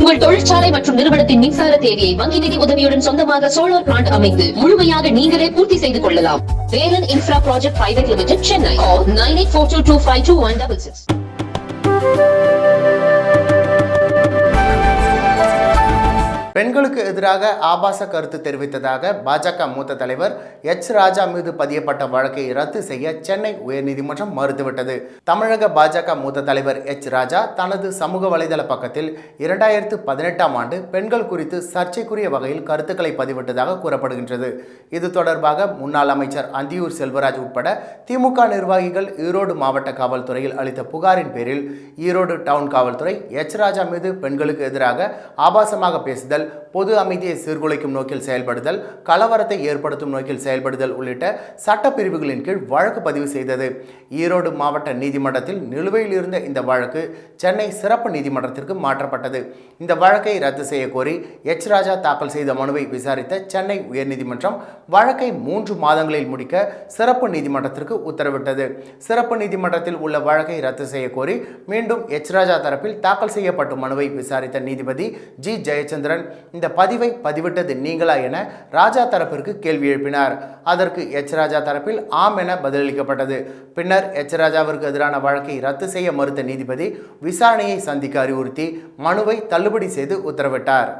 உங்கள் தொழிற்சாலை மற்றும் நிறுவனத்தின் மின்சார தேவையை வங்கி நிதி உதவியுடன் சொந்தமாக சோலார் பிளான்ட் அமைத்து முழுமையாக நீங்களே பூர்த்தி செய்து கொள்ளலாம். Velan infra project private limited, Chennai. 9842252166. பெண்களுக்கு எதிராக ஆபாச கருத்து தெரிவித்ததாக பாஜக மூத்த தலைவர் எச் ராஜா மீது பதியப்பட்ட வழக்கை ரத்து செய்ய சென்னை உயர்நீதிமன்றம் மறுத்துவிட்டது. தமிழக பாஜக மூத்த தலைவர் எச் ராஜா தனது சமூக வலைதள பக்கத்தில் 2018ஆம் ஆண்டு பெண்கள் குறித்து சர்ச்சைக்குரிய வகையில் கருத்துக்களை பதிவிட்டதாக கூறப்படுகின்றது. இது தொடர்பாக முன்னாள் அமைச்சர் அந்தியூர் செல்வராஜ் உட்பட திமுக நிர்வாகிகள் ஈரோடு மாவட்ட காவல்துறையில் அளித்த புகாரின் பேரில் ஈரோடு டவுன் காவல்துறை எச் ராஜா மீது பெண்களுக்கு எதிராக ஆபாசமாக பேசுதல், பொது அமைதியை சீர்குலைக்கும் நோக்கில் செயல்படுதல், கலவரத்தை ஏற்படுத்தும் நோக்கில் செயல்படுதல் உள்ளிட்ட சட்டப்பிரிவுகளின் கீழ் வழக்கு பதிவு செய்தது. ஈரோடு மாவட்ட நீதிமன்றத்தில் நிலுவையில் இருந்த இந்த வழக்கு சென்னை சிறப்பு நீதிமன்றத்திற்கு மாற்றப்பட்டது. இந்த வழக்கை ரத்து செய்ய கோரி எச் ராஜா தாக்கல் செய்த மனுவை விசாரித்த சென்னை உயர்நீதிமன்றம் வழக்கை 3 மாதங்களில் முடிக்க சிறப்பு நீதிமன்றத்திற்கு உத்தரவிட்டது. சிறப்பு நீதிமன்றத்தில் உள்ள வழக்கை ரத்து செய்ய கோரி மீண்டும் எச் ராஜா தரப்பில் தாக்கல் செய்யப்பட்ட மனுவை விசாரித்த நீதிபதி ஜி ஜெயச்சந்திரன் இந்த பதிவை பதிவிட்டது நீங்களா என ராஜா தரப்பிற்கு கேள்வி எழுப்பினார். அதற்கு எச் ராஜா தரப்பில் ஆம் என பதிலளிக்கப்பட்டது. பின்னர் எச் ராஜாவிற்கு எதிரான வழக்கை ரத்து செய்ய மறுத்த நீதிபதி விசாரணையை சந்திக்க அறிவுறுத்தி மனுவை தள்ளுபடி செய்து உத்தரவிட்டார்.